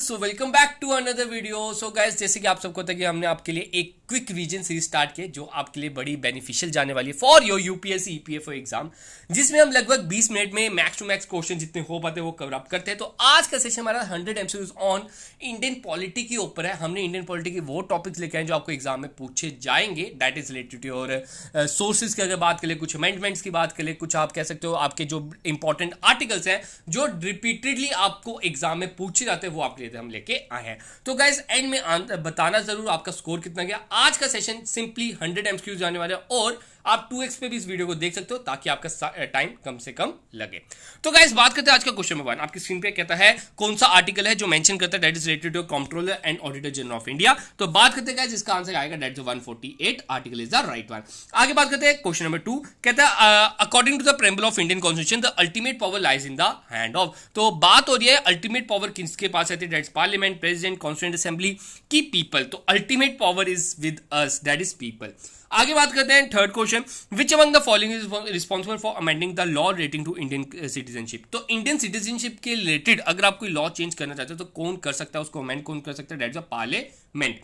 So welcome back to another video. So guys, जैसे कि आप सबको पता है कि हमने आपके लिए एक क्विक रिवीजन सीरीज स्टार्ट की जो आपके लिए बड़ी बेनिफिशियल जाने वाली है for your UPSC EPFO exam, जिसमें हम लगभग 20 मिनट में मैक्स टू मैक्स क्वेश्चन जितने हो पाते हैं वो कवर अप करते हैं। तो आज का सेशन हमारा 100 एमसीक्यूज ऑन इंडियन पॉलिटी के ऊपर है। हमने इंडियन पॉलिटी के वो टॉपिक्स लेके आए जो आपको एग्जाम में पूछे जाएंगे, that is related to your sources की अगर बात करें, कुछ अमेंडमेंट्स की बात करें, कुछ आप कह सकते हो आपके जो इंपॉर्टेंट आर्टिकल्स हैं जो रिपीटेडली आपको एग्जाम में पूछे जाते हैं वो आपके लिए हम लेके आए हैं। तो गाइस, एंड में बताना जरूर आपका स्कोर कितना गया। आज का सेशन सिंपली 100 एमसीक्यूज जाने वाले हैं और आप 2x पे भी इस वीडियो को देख सकते हो ताकि आपका टाइम कम से कम लगे। तो गाइस, बात करते हैं आज का क्वेश्चन नंबर 1। आपकी स्क्रीन पे कहता है कौन सा आर्टिकल है जो मेंशन करता है that is related to controller and auditor general of India. तो बात करते हैं गाइस, इसका आंसर आएगा that is 148 article is the right one. आगे बात करते हैं क्वेश्चन नंबर 2। कहता है according to the preamble of Indian constitution the ultimate power lies in the hand of. तो बात हो रही है अल्टीमेट पावर किसके पास है, that is parliament, president, constituent assembly की पीपल। तो ultimate power is with us, that is people. आगे बात करते हैं third question, which among the following is responsible for amending the law relating to Indian citizenship. तो Indian citizenship के related अगर आप कोई लॉ चेंज करना चाहते हो तो कौन कर सकता है, उसको अमेंड कौन कर सकता है, दैट इज पार्लियामेंट।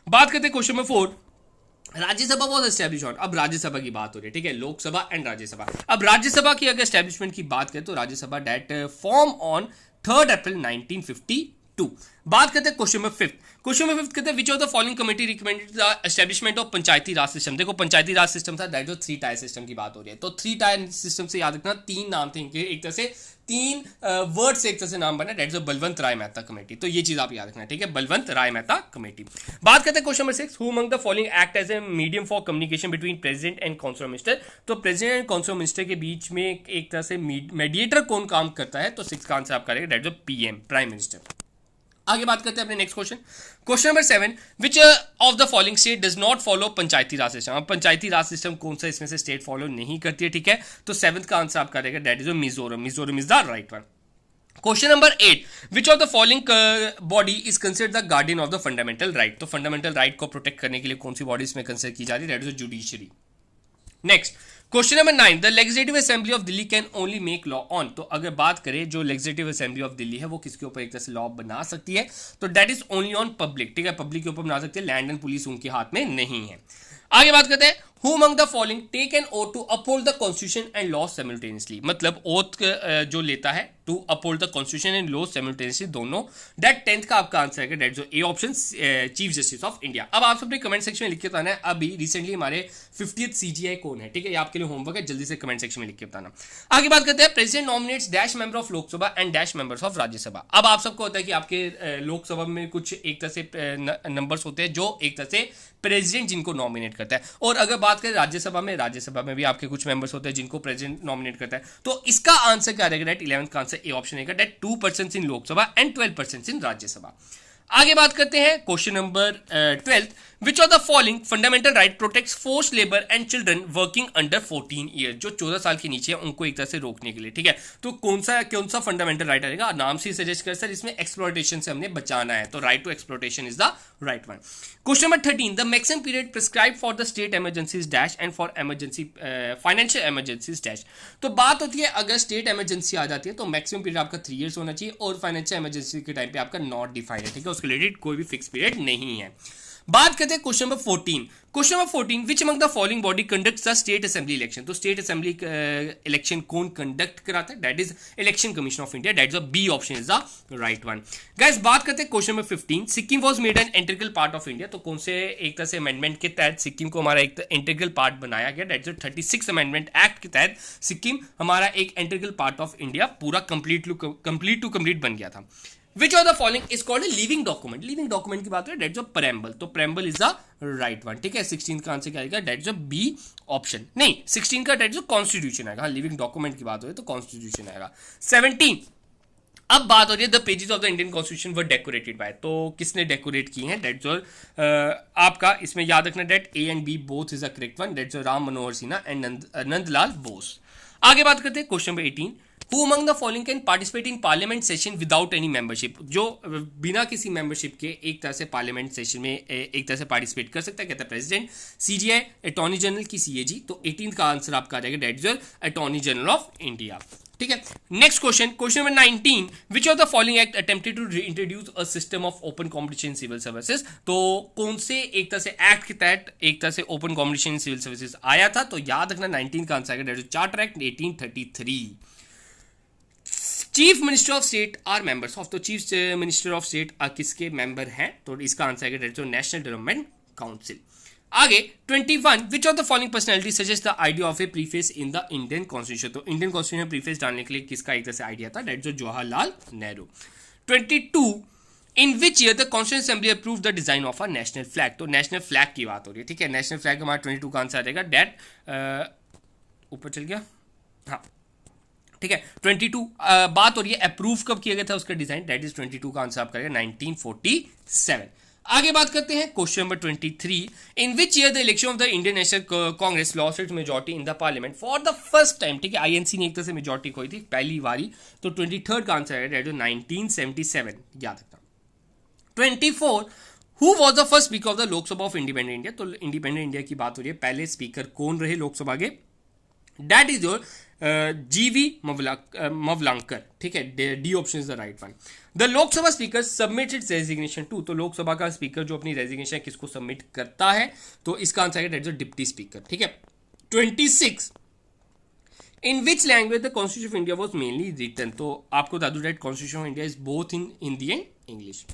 बात करते हैं question number 4। Rajya Sabha was establish on. अब राज्यसभा की बात हो रही है, ठीक है, लोकसभा एंड राज्यसभा। अब राज्यसभा की अगर एस्टैब्लिशमेंट की बात करें तो राज्यसभा डेट फॉर्म ऑन 3 अप्रैल 1952। बात करते हैं क्वेश्चन नंबर 5। क्वेश्चन नंबर 5 कहते हैं विच of the following committee recommended the establishment of Panchayati Raj system. देखो, पंचायती राज सिस्टम था दैट जो 3 टायर सिस्टम की बात हो रही है। तो 3 टायर सिस्टम से याद रखना 3 नाम थे इनके, एक तरह से 3 वर्ड से एक तरह से नाम बना, that is Balwant Rai Mehta committee. तो ये चीज आप याद रखना, ठीक है, बलवंत राय मेहता कमेटी। बात करते हैं question number 6। Who among the following act as a medium for communication between president and council minister. तो प्रेसिडेंट एंड काउंसिल मिनिस्टर के बीच में एक तरह से मीडिएटर कौन काम करता है, तो 6 का आंसर आप करेंगे that is PM, prime minister. आगे बात करते हैं अपने next question. Question number 7, which of the following state does not follow Panchayati Raj system. अब पंचायती राज सिस्टम कौन सा इसमें से स्टेट फॉलो नहीं करती है, ठीक है, तो 7th का आंसर आप करेंगे that is Mizoram. Mizoram is the right one. Question number 8, which of the following body is considered the guardian of the fundamental right. तो फंडामेंटल राइट को प्रोटेक्ट करने के लिए कौन सी बॉडी इसमें कंसिडर की जा रही है, that is judiciary. Next question number 9, the legislative assembly of Delhi can only make law on. तो अगर बात करें जो लेजिस्लेटिव असेंबली ऑफ दिल्ली है वो किसके ऊपर एक तरह से लॉ बना सकती है, तो that is only on public, ठीक है, पब्लिक के ऊपर बना सकती है, लैंड एंड पुलिस उनके हाथ में नहीं है। आगे बात करते हैं, who among the following take an oath to uphold the constitution and law simultaneously. मतलब ओथ जो लेता है to uphold the constitution and law simultaneously, दोनों, दैट 10th का आपका आंसर है दैट जो A option, chief justice of India. अब आप सबने कमेंट सेक्शन में लिख के बताना है अभी रिसेंटली हमारे 50th सीजीआई कौन है, ठीक है, ये आपके लिए होमवर्क है, जल्दी से कमेंट सेक्शन में लिख के बताना। आगे बात करते हैं, president nominates dash member of Lok Sabha and dash members of Rajya Sabha. अब आप सबको होता है कि आपके लोकसभा में कुछ एक तरह से नंबर्स होते हैं जो एक तरह से प्रेसिडेंट जिनको नॉमिनेट करता है, और अगर बात करें राज्यसभा में भी आपके कुछ मेंबर्स होते हैं जिनको प्रेसिडेंट नॉमिनेट करता है। तो इसका आंसर क्या रहेगा, दैट 11th का आंसर ए ऑप्शन रहेगा, दैट 2% इन लोकसभा एंड 12% इन राज्यसभा। आगे बात करते हैं question number 12, which of the following fundamental right protects forced labour and children working under 14 year. जो 14 साल के नीचे है उनको एक तरह से रोकने के लिए, ठीक है, तो कौन सा फंडामेंटल राइट रहेगा, नाम से सजेस्ट कर सर इसमें एक्सप्लॉयटेशन से हमने बचाना है, तो right to exploitation is the right one. Question number 13, the maximum period prescribe for the state emergencies dash and for emergency financial emergencies dash. तो बात होती है अगर स्टेट इमरजेंसी आ जाती है तो मैक्सिमम पीरियड आपका 3 ईयर्स होना चाहिए, और फाइनेंशियल इमरजेंसी के टाइम पे आपका नॉट डिफाइंड है, ठीक है, उसके रिलेटेड कोई भी फिक्स पीरियड नहीं है। बात करते हैं question number 14। Question number 14, which among the following body conducts the state assembly election. तो स्टेट असेंबली इलेक्शन कौन कंडक्ट कराता है, that is election commission of India, that is B option is the right one. Guys, बात करते हैं question number 15, Sikkim was made an integral part of India. तो कौन से एक तरह से अमेंडमेंट के तहत सिक्किम को हमारा एक इंटीग्रल पार्ट बनाया गया, दैट इज 36 अमेंडमेंट एक्ट के तहत सिक्किम हमारा एक इंटीग्रल पार्ट ऑफ इंडिया पूरा कंप्लीट टू कंप्लीट बन गया था। Which of the following is called a living document? Living document की बात है, डेट जो preamble, तो preamble is the right one, ठीक है। 16 का आंसर क्या आएगा, डेट जो बी ऑप्शन, नहीं 16 का डेट जो कॉन्स्टिट्यूशन आएगा, लिविंग डॉक्यूमेंट की बात हो तो कॉन्स्टिट्यूशन आएगा। 17, अब बात हो रही है the pages of the Indian constitution were decorated by. तो किसने डेकोरेट की हैं, डेट जो आपका इसमें याद रखना, that A and B both is a correct one, that जो राम मनोहर सिन्हा एंड नंदलाल बोस। आगे बात करते हैं question number 18, Who among the following can participate in parliament session without any membership? जो बिना किसी मेंबरशिप के एक तरह से पार्लियामेंट सेशन में एक तरह से पार्टिसिपेट कर सकता है, कहता है प्रेसिडेंट, सीजीआई, अटॉर्नी जनरल की सीएजी। तो 18th का आंसर आपका आ जाएगा that is attorney general of India. ठीक है। Next question, question number 19, which of the following act attempted to introduce a system of open competition civil services. तो कौन से एक तरह से एक्ट के तहत एक तरह से ओपन कॉम्पिटिशन सिविल सर्विसेज आया था? तो याद रखना 19 का आंसर आएगा that is charter act 1833। Chief minister of state are members of, तो चीफ मिनिस्टर ऑफ स्टेट किसके मेंबर हैं? तो इसका आंसर आएगा that is national development council. आगे 21, which of the following personality suggest the idea of a preface in the Indian constitution. तो Indian constitution में preface डालने के लिए किसका एक तरह से आइडिया था? That is Jawaharlal Nehru. 22, in which year the constituent assembly approve the design of a national flag. तो नेशनल फ्लैग की बात हो रही है, ठीक है। नेशनल फ्लैग हमारा 22 का आंसर आ जाएगा डेट, ऊपर चल गया, हाँ ठीक है। 22 बात हो रही है अप्रूव कब किया गया था उसका डिजाइन, दैट इज 22 का आंसर आप करेंगे 1947। आगे बात करते हैं question number 23, in which year the election of the Indian national Congress lost its majority in the parliament for the first time, ठीक है। आईएनसी ने एक तरह से मेजॉरिटी खोई थी पहली बारी, तो 23 का आंसर है दैट इज 1977, याद रखना। 24, who was the first speaker of the Lok Sabha of independent India. तो इंडिपेंडेंट इंडिया की बात हो रही है, पहले स्पीकर कौन रहे लोकसभा के? दैट इज योर जीवी मवलांकर, ठीक है। D option is the right one. The Lok Sabha speaker submitted resignation to, तो लोकसभा का स्पीकर जो अपनी रेजिग्नेशन किसको सबमिट करता है? तो इसका आंसर है दैट इज डिप्टी स्पीकर, ठीक है। 26, in which language the constitution of India was mainly written. तो आपको बता दूं that constitution of India is both in Hindi and English.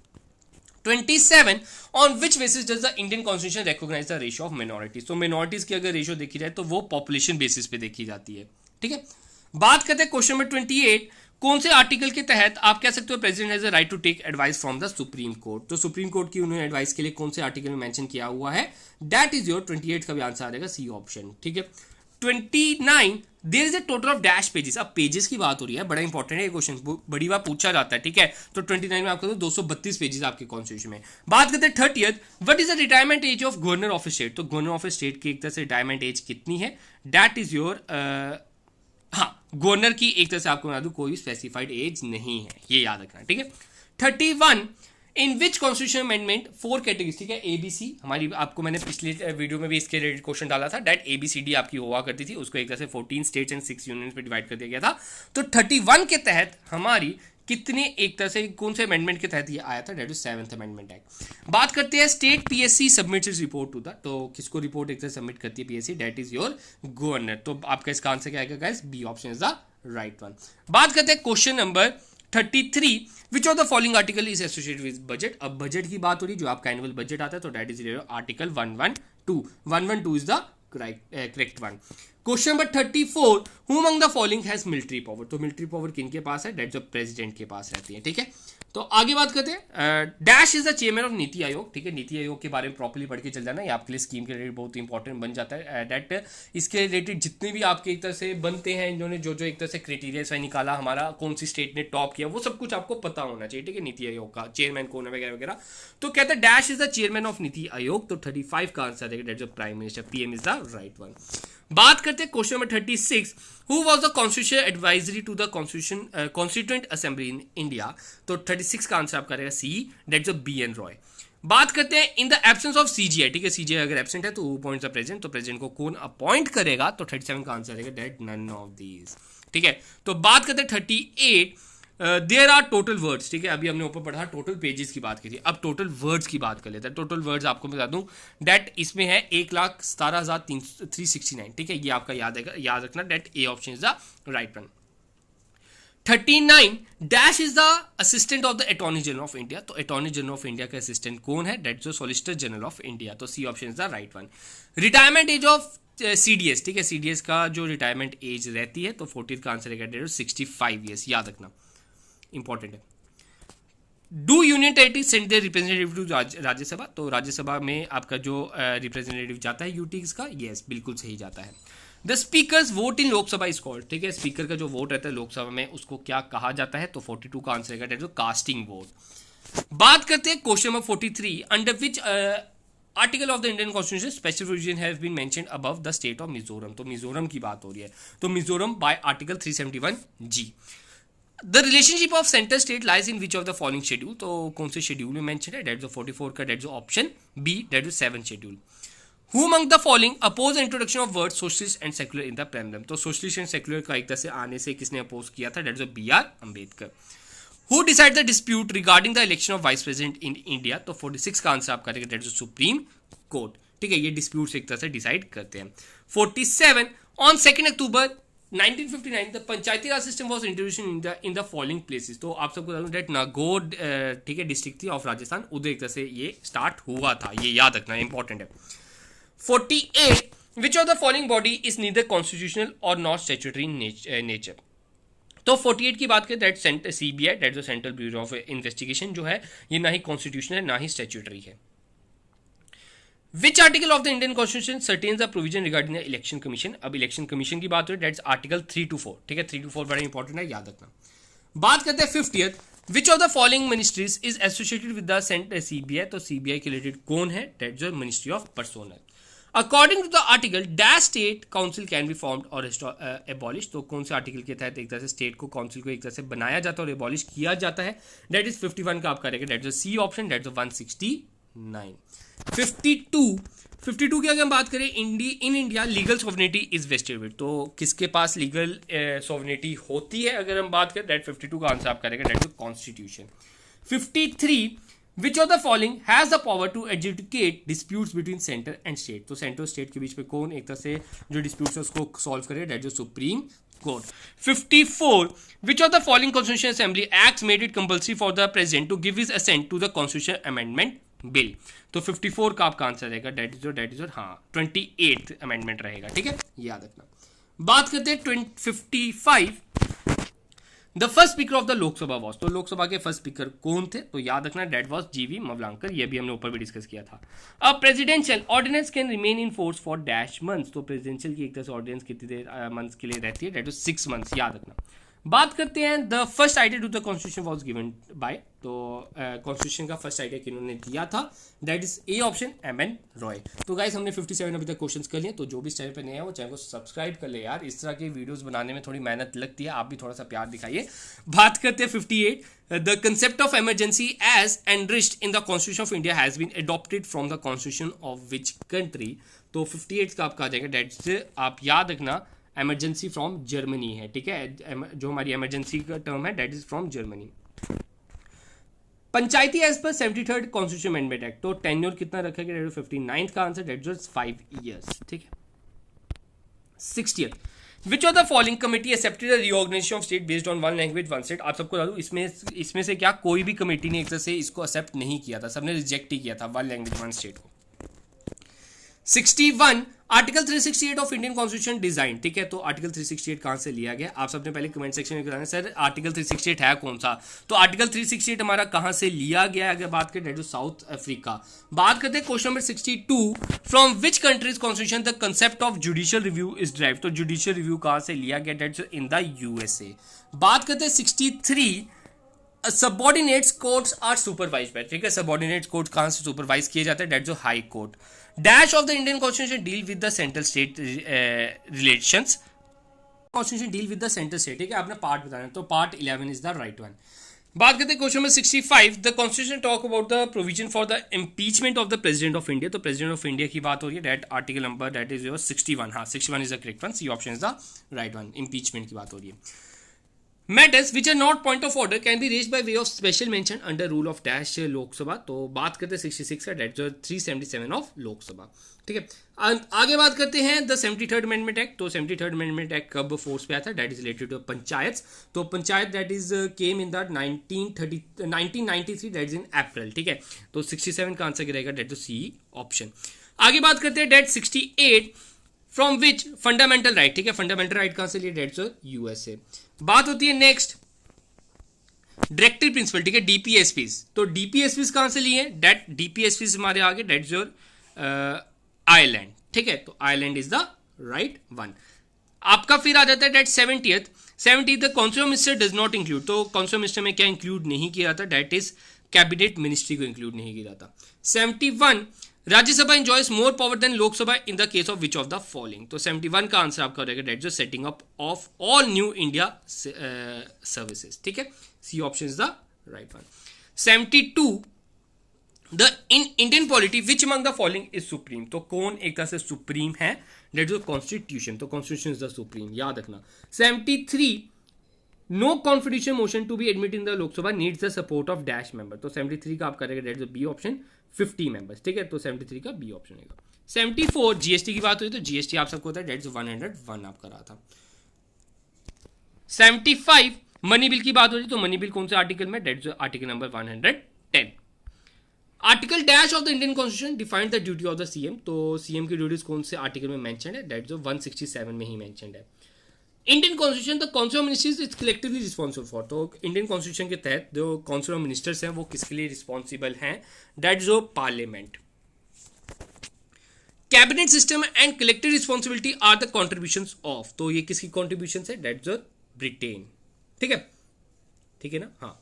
27, on which basis does the Indian constitution recognise the ratio of minorities. तो minorities की अगर ratio देखी जाए तो वो पॉपुलेशन बेसिस पे देखी जाती है, ठीक है। बात करते हैं क्वेश्चन नंबर 28, कौन से आर्टिकल के तहत आप कह सकते हो president has a right to take advice from the supreme court. तो सुप्रीम कोर्ट की उन्होंने एडवाइस के लिए कौन से आर्टिकल में मेंशन किया हुआ है? दैट इज योर 28 का भी आंसर आ जाएगा सी ऑप्शन, ठीक है। 29, there is a total of dash pages. अब पेजेस की बात हो रही है, बड़ा इंपॉर्टेंट है ये क्वेश्चन, बड़ी बार पूछा जाता है, ठीक है। तो 29 में आपको 232 पेजेस आपके कॉन्स्टिट्यूशन में। बात करते हैं 30th, what is the retirement age of governor of state. तो गवर्नर ऑफ स्टेट की एक तरह से रिटायरमेंट एज कितनी है? दैट इज योर हाँ, गवर्नर की एक तरह से आपको बता दूं कोई स्पेसिफाइड एज नहीं है, ये याद रखना, ठीक है। 31, इन विच कॉन्स्टिट्यूशन अमेंडमेंट 4 कैटेगरीज, ठीक है। एबीसी हमारी, आपको मैंने पिछले वीडियो में भी इसके रिलेटेड क्वेश्चन डाला था, दैट एबीसीडी आपकी हुआ करती थी, उसको एक तरह से 14 स्टेट्स एंड 6 यूनियंस पे डिवाइड कर दिया गया था। तो 31 के तहत हमारी कितने एक तरह से कौन से अमेंडमेंट के तहत ये आया था? That is 7th amendment act. बात करते हैं state PSC submitted report to the, तो किसको रिपोर्ट एक तरह सबमिट करती है PSC? That is your governor. तो आपका इसका आंसर क्या आएगा guys? B option is the right one. बात करते हैं question number 33, which of the following article is associated with budget. अब बजट की बात हो रही है, जो आपका एनुअल बजट आता है, तो that is article 112 is the correct one. Question number 34, who among the following has military power. तो मिलिट्री पावर किनके पास है? दैट जो प्रेसिडेंट के पास रहती है, ठीक है। तो आगे बात करते हैं, dash is the chairman of Niti आयोग, ठीक है। नीति आयोग के बारे में प्रॉपर्ली पढ़ के चल जाना, ये आपके लिए स्कीम के रिलेटेड बहुत इंपॉर्टेंट बन जाता है। दैट इसके रिलेटेड जितने भी आपके एक तरह से बनते हैं, इन्होंने जो जो एक तरह से क्राइटेरिया निकाला, हमारा कौन सी स्टेट ने टॉप किया, वो सब कुछ आपको पता होना चाहिए, ठीक है। नीति आयोग का चेयरमैन कौन है वगैरह वगैरह। तो कहता है dash is the chairman of Niti Aayog, तो 35 का आंसर देगा that is prime minister, PM is the right one. बात करते हैं question number 36, who was the constitution advisory to the constituent assembly in India. तो 36 का आंसर आपका रहेगा C, that is B N Roy. बात करते हैं in the absence of CGI, ठीक है। सीजीआई अगर एब्सेंट है तो अपॉइंट्स द प्रेसिडेंट, तो प्रेसिडेंट को कौन अपॉइंट करेगा? तो 37 का आंसर रहेगा दैट नन ऑफ दीज, ठीक है। तो बात करते हैं 38, देयर आर टोटल वर्ड्स, ठीक है। अभी हमने ऊपर पढ़ा टोटल पेजेस की बात की थी, अब टोटल वर्ड्स की बात कर लेते हैं। टोटल वर्ड्स आपको बता दूं दैट इसमें है 1,17,369, ठीक है। ये आपका याद रखना, that A option is the right one. 39, dash is the assistant of the attorney general of India. तो अटॉर्नी जनरल ऑफ इंडिया का असिस्टेंट कौन है? दैट जो सॉलिसिटर जनरल ऑफ इंडिया, तो C option is the right one. Retirement age of CDS, ठीक है। CDS का जो रिटायरमेंट एज रहती है, तो 40 का आंसर रहेगा 65 ईयर्स, याद रखना, इंपॉर्टेंट है। Do union territory send their representative to Rajya Sabha. तो राज्यसभा में आपका जो रिप्रेजेंटेटिव जाता है यूटीज का, यस बिल्कुल सही जाता है। The speakers vote in Lok Sabha is called, ठीक है। स्पीकर का जो वोट रहता है लोकसभा में, उसको क्या कहा जाता है? तो 42 का आंसर रहेगा दैट इज कास्टिंग वोट। बात करते हैं question number 43, under which article of the Indian constitution special provision have been mentioned above the state of Mizoram. तो मिजोरम की बात हो रही है, तो Mizoram by article 371 G. The relationship of centre state lies in which of the following schedule. तो कौन से शेड्यूल में मेंशन है? दैट इज 44 का, that is option B, that is 7 schedule. Who among the following oppose the introduction of words socialist and secular in the preamble? तो socialist and secular का एक तरह से आने से किसने अपोज किया था? That is B.R. Ambedkar. Who decided the dispute regarding the election of vice president in India? तो 46 का आंसर आप करेंगे, that is Supreme Court. ठीक है, ये disputes एक तरह से डिसाइड करते हैं. 47 on 2nd October 1959 the Panchayati Raj system was introduce in the following places. तो आप सबको बता दूं डेट नागौर ठीक है डिस्ट्रिक्ट थी ऑफ राजस्थान, उधर एक तरह से ये स्टार्ट हुआ था, ये याद रखना इंपॉर्टेंट है. 48 विच of the following body is neither constitutional और नॉट स्टैट्यूटरी इन नेचर. तो 48 की बात करें that CBI that the central bureau of investigation जो है ये ना ही कॉन्स्टिट्यूशनल है ना ही स्टैट्यूटरी है. Which article of the Indian Constitution certains the provision regarding the election commission? अब इलेक्शन कमीशन की बात हो रही है, दैट्स आर्टिकल 3 to 4. ठीक है, 3 to 4 बड़ा इंपॉर्टेंट है, याद रखना. बात करते हैं 50th. Which of the following ministries is associated with the CBI? तो CBI के रिलेटेड कौन है? That's the ministry of personnel. According to the article, dash state council can be formed or abolished. तो कौन से आर्टिकल के तहत एक तरह से स्टेट को काउंसिल को एक तरह से बनाया जाता है और एबॉलिश किया जाता है? दैट इज 51 का आप करेंगे, that is C option, that is 169. 52 की अगर हम बात करें in India legal sovereignty is wasted with. तो किसके पास लीगल सॉवरेनिटी होती है अगर हम बात करें, दैट 52 का आंसर आप करेंगे, that is constitution. 53 which of the following has the power to adjudicate disputes between centre and state. तो सेंटर और स्टेट के बीच में कौन एक तरह से जो डिस्प्यूट्स है उसको सॉल्व करे, that is supreme court. 54 which of the following constitution assembly acts made it compulsory for the president to give his assent to the constitution amendment bill. तो 54 का आपका आंसर रहेगा, दैट इज हाँ 28th amendment रहेगा. ठीक है, याद रखना. बात करते हैं 55 the first speaker of the Lok Sabha was. तो लोकसभा के फर्स्ट स्पीकर कौन थे? तो याद रखना दैट वॉज GV मवलांकर. ये भी हमने ऊपर भी डिस्कस किया था. अब presidential ordinance can remain in force for dash months. तो प्रेसिडेंशियल की एक तरह से ऑर्डिनेंस कितनी देर मंथ्स के लिए रहती है? That is 6 months. याद रखना. बात करते हैं the first idea to the constitution was given by. तो कॉन्स्टिट्यूशन का फर्स्ट आइडिया किन्होंने दिया था? That is A option, MN Roy. तो गाइस हमने 57 अभी तक क्वेश्चंस कर लिए. तो जो भी इस चैनल पर नया है वो चैनल को सब्सक्राइब कर ले यार, इस तरह के वीडियोस बनाने में थोड़ी मेहनत लगती है, आप भी थोड़ा सा प्यार दिखाइए. बात करते हैं 58 the concept of emergency as enriched in the constitution of India has been adopted from the constitution of which country. तो 58 का आपका आ जाएगा, दैट आप याद रखना इमरजेंसी फ्रॉम जर्मनी है. ठीक है, जो हमारी इमरजेंसी का टर्म है that is from Germany. Panchayati as पर 73rd कॉन्स्टिट्यूशन अमेंडमेंट एक्ट. तो टेन्योर कितना रखा गया? 59th का आंसर, दैट इज 5 years. ठीक है. 60th which of the following committee accepted the reorganisation of state based on one language one state. आप सबको बता दूं इसमें से क्या कोई भी कमेटी ने एक तरह से इसको एक्सेप्ट नहीं किया था, सबने रिजेक्ट ही किया था वन लैंग्वेज वन स्टेट को. 61 article 368 of Indian constitution design. ठीक है, तो आर्टिकल 368 कहां से लिया गया? आप सबने पहले कमेंट सेक्शन में बताना सर आर्टिकल 368 है कौन सा. तो आर्टिकल 368 हमारा कहां से लिया गया अगर बात करें, दैट इज साउथ अफ्रीका. बात करते हैं question number 62 from which countries constitution the concept of judicial review is drive. तो जुडिशियल रिव्यू कहां से लिया गया? That is in the USA. बात करते हैं 63 subordinates courts are supervised by. ठीक है, सबऑर्डिनेट्स कोर्ट कहां से सुपरवाइज किए जाते हैं? That is high court. Dash of the Indian constitution deal with the central state relations. Constitution deal with the central state. ठीक है, आपने पार्ट बताना है, तो part 11 is the right one. बात करते हैं question number 65 the constitution talk about the provision for the impeachment of the president of India. तो प्रेसिडेंट ऑफ इंडिया की बात हो रही है, that article number that is your 61. हाँ 61 is the correct one. C option is the right one. Impeachment की बात हो रही है. Matters which are not point of order can be raised by way of special mention under rule of dash Lok Sabha. तो बात करते हैं 66 का, दैट 377 ऑफ लोकसभा. ठीक है, आगे बात करते हैं द 73rd अमेंडमेंट एक्ट. तो 73rd अमेंडमेंट एक्ट कब फोर्स पे आया था? That is related to panchayat. तो panchayat that is came in the 1993, that is in April. ठीक है, तो 67 का आंसर रहेगा, दैट इज C ऑप्शन. आगे बात करते हैं that 68 from which fundamental right. ठीक है, फंडामेंटल राइट कहां से लिए? That is USA. बात होती है नेक्स्ट डायरेक्टिव प्रिंसिपल. ठीक है, DPSPs. तो DPSPs कहां से लिए? दैट DPSPs हमारे आगे दैट इज योर आयरलैंड. ठीक है, तो Ireland is the right one. आपका फिर आ जाता है that 70th the council of minister does not include. तो काउंसिल ऑफ मिनिस्टर में क्या इंक्लूड नहीं किया जाता? दैट इज कैबिनेट मिनिस्ट्री को इंक्लूड नहीं किया जाता. 71 Rajya Sabha enjoys more power than Lok Sabha in the case of which of the following. तो 71 का आंसर आपका रहेगा, that is setting up of all new India services. ठीक है, C option is the right one. 72 the in Indian polity which among the following is supreme, तो कौन एक तरह से सुप्रीम है, दैट इज कॉन्स्टिट्यूशन, तो कॉन्स्टिट्यूशन इज द सुप्रीम, याद रखना। 73 no confidential motion to be admit in the Lok Sabha needs the support of dash member, तो 73 का आप करेंगे that is B option 50 members, ठीक है, तो 73 का बी ऑप्शन है। 74 जीएसटी की बात हुई तो जीएसटी आप सबको होता है दैट इज 101 आपका रहा था। 75 मनी बिल की बात हो रही तो मनी बिल कौन से आर्टिकल में, that is article number 110। Article dash of the Indian constitution defined the duty of the CM, तो सीएम की ड्यूटीज कौन से आर्टिकल में मेंशन है, दैट इज 167 में ही मेंशन है। Indian constitution the council of ministers is collectively responsible for, तो Indian constitution के तहत जो काउंसिल ऑफ मिनिस्टर्स हैं वो किसके लिए रिस्पॉन्सिबल हैं, that is parliament. Cabinet system and collective responsibility are the contributions of, तो ये किसकी कॉन्ट्रीब्यूशन है, दैट इज ब्रिटेन, ठीक है, ठीक है ना, हाँ।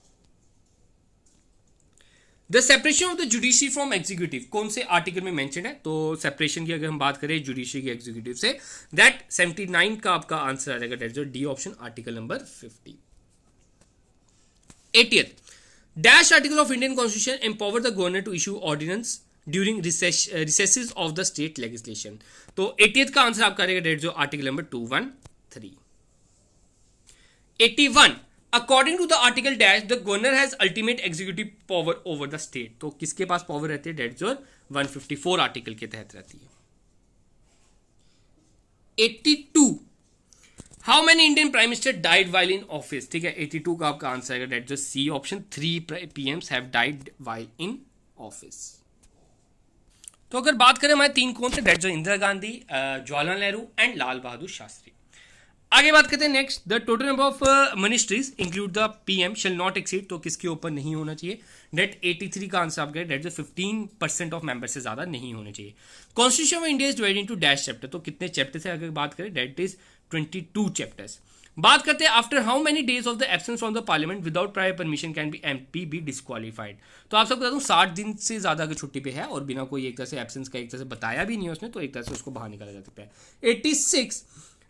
The separation of the judiciary from executive कौन से आर्टिकल में मेंशन है, तो सेपरेशन की अगर हम बात करें जुडिशरी की एग्जीक्यूटिव से, दैट 79 का आपका आंसर आ जाएगा, that is D option article number 50। 80th dash article of Indian constitution empower the governor to issue ordinance during recesses of the state legislation, तो 80th का आंसर आपका रहेगा that is article number 213। 81 according to the article dash the governor has ultimate executive power over the state, तो किसके पास power रहती है, that जो 154 article के तहत रहती है। 82 how many Indian prime minister died while in office, ठीक है, 82 का आपका आंसर है डेट जो C option 3 PMs have died while in office. तो अगर बात करें हमारे 3 कौन थे, डेट जो इंदिरा गांधी, जवाहरलाल नेहरू एंड लाल बहादुर शास्त्री। आगे बात करते हैं next, the total number of ministries include the PM shall not exceed, तो किसके ऊपर नहीं होना चाहिए, डेट 83 का आंसर आप गए, डेट जो 15% ऑफ मेंबर से ज्यादा नहीं होने चाहिए। Constitution of India is divided into dash chapter, तो कितने चैप्टर से अगर बात करें, डेट इज 22 चैप्टर्स। बात करते हैं after how many days of the absence from the parliament without prior permission can be MP B disqualified, तो आप सबको बता दूं 60 दिन से ज्यादा अगर छुट्टी पे है और बिना कोई एक तरह से एब्सेंस का एक तरह से बताया भी नहीं है उसने, तो एक तरह से उसको बाहर निकाला जा सकता है। 86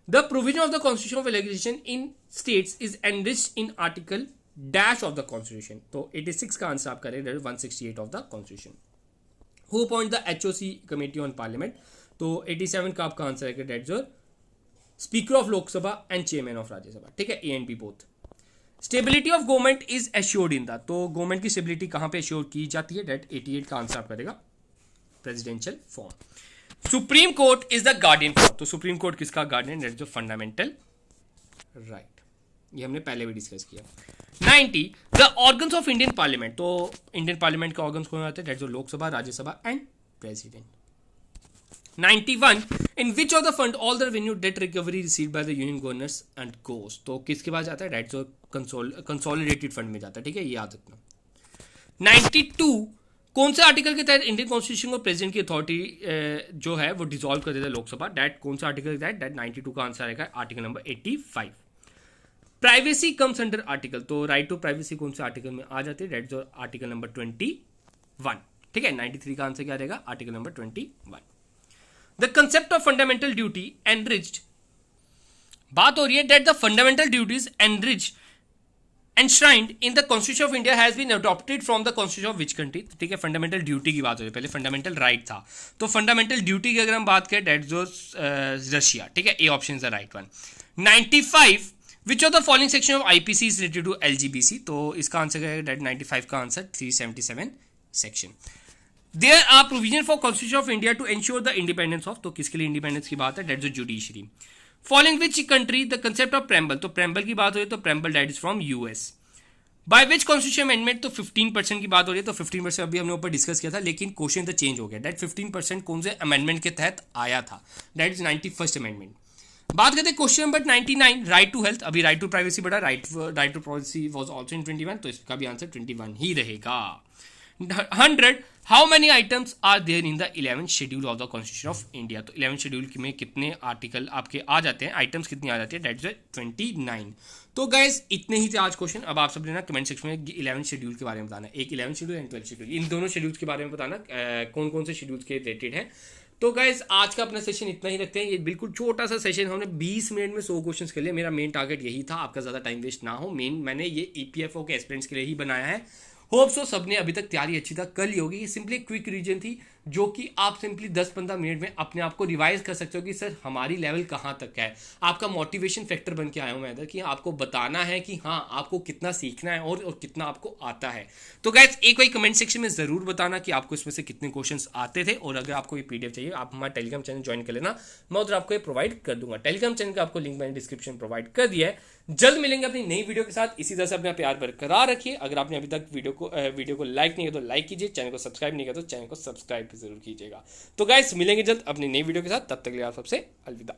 The provision of the Constitution of legislation in states is enriched in article dash of the Constitution, तो 86 का आंसर आप करें 168 of the Constitution. Who appoint the HOC committee on parliament, तो 87 का आपका आंसर है डेट जो speaker of Lok Sabha and chairman of Rajya Sabha, ठीक है, A and B both. Stability of government is assured in the, तो गवर्नमेंट की स्टेबिलिटी कहां पे एश्योर की जाती है, डेट 88 का आंसर आप करेगा presidential form. Supreme court is the guardian for, तो सुप्रीम कोर्ट किसका guardian, that is the fundamental right, ये हमने पहले भी डिस्कस किया। 90 the organs of Indian parliament, तो इंडियन पार्लियामेंट के ऑर्गन्स कौन आते हैं, that is Lok Sabha, Rajya Sabha and president. 91 in which of the fund all the revenue date recovery received by the union governors and goes, तो किसके पास जाता है, दैट इज कंसोलिडेटेड फंड में जाता है, ठीक है, ये याद रखना। 92 कौन से आर्टिकल के तहत इंडियन कॉन्स्टिट्यूशन को प्रेसिडेंट की अथॉरिटी जो है वो डिसॉल्व कर देता है लोकसभा, डेट कौन सा आर्टिकल के तहत, डेट 92 का आंसर आएगा article number 85। Privacy comes under article, तो राइट टू प्राइवेसी कौन से आर्टिकल में आ जाती है, डेट जो आर्टिकल नंबर 21, ठीक है, 93 का आंसर क्या रहेगा, article number 21। The concept of fundamental duty enriched, बात हो रही है that the fundamental duties enriched enshrined in the Constitution of India has been adopted from the Constitution of which country, ठीक है, फंडामेंटल ड्यूटी की बात हो रही है, पहले फंडामेंटल राइट था, तो फंडामेंटल ड्यूटी की अगर हम बात करें डेट जो रशिया, ठीक है, A option is the right one. 95 which of the following section of IPC is related to LGBT, तो इसका आंसर है डेट 95 का answer 377 section. There are provision for constitution of India to ensure the independence of, तो किसके लिए independence की बात है, डेट जो judiciary. Following which country the concept of preamble, तो प्रेम्बल की बात हो रही है तो preamble date is from US. By which constitution amendment, तो 15% की बात हो रही है, तो 15% अभी हमने ऊपर डिस्कस किया था, लेकिन क्वेश्चन तो चेंज हो गया, डेट 15% कौन से अमेंडमेंट के तहत आया था, डेट इज 91st अमेंडमेंट। बात करते हैं question number 99 right to health, अभी राइट टू प्राइवेसी बढ़ा, right to privacy was also in 21, तो इसका भी आंसर 21 ही रहेगा। 100 how many items are there in the 11th schedule of the constitution of India, तो 11th शेड्यूल में कितने आर्टिकल आपके आ जाते हैं, आइटम्स कितनी आ जाती है, डेट इज 29। तो गाइस इतने ही थे आज क्वेश्चन, अब आप सब ने ना कमेंट सेक्शन में 11th शेड्यूल के बारे में बताना, एक 11th schedule and 12th schedule, इन दोनों शेड्यूल्स के बारे में बताना कौन कौन से शेड्यूल्स के रिलेटेड है। तो गाइस आज का अपना सेशन इतना ही रखते हैं, ये बिल्कुल छोटा सा सेशन, हमने 20 मिनट में 100 क्वेश्चंस के लिए, मेरा मेन टारगेट यही था आपका ज़्यादा टाइम वेस्ट ना हो, मैंने ये ईपीएफओ के एस्पिरेंट्स के लिए ही बनाया है, होप सो सबने अभी तक तैयारी अच्छी तरह कर ली होगी। ये सिंपली क्विक रीजन थी जो कि आप सिंपली 10-15 मिनट में अपने आप को रिवाइज कर सकते हो कि सर हमारी लेवल कहाँ तक है। आपका मोटिवेशन फैक्टर बन के आया हूँ मैं इधर कि आपको बताना है कि हाँ आपको कितना सीखना है और कितना आपको आता है। तो गाइस एक बार कमेंट सेक्शन में जरूर बताना कि आपको इसमें से कितने क्वेश्चंस आते थे, और अगर आपको ये पीडीएफ चाहिए आप हमारा टेलीग्राम चैनल ज्वाइन कर लेना, मैं उधर आपको ये प्रोवाइड कर दूंगा। टेलीग्राम चैनल का आपको लिंक मैंने डिस्क्रिप्शन प्रोवाइड कर दिया है। जल्द मिलेंगे अपनी नई वीडियो के साथ। इसी तरह से अपना प्यार बरकरार रखिए। अगर आपने अभी तक वीडियो को लाइक नहीं किया तो लाइक कीजिए, चैनल को सब्सक्राइब नहीं किया तो चैनल को सब्सक्राइब जरूर कीजिएगा। तो गाइस मिलेंगे जल्द अपनी नई वीडियो के साथ, तब तक के लिए आप सबसे अलविदा।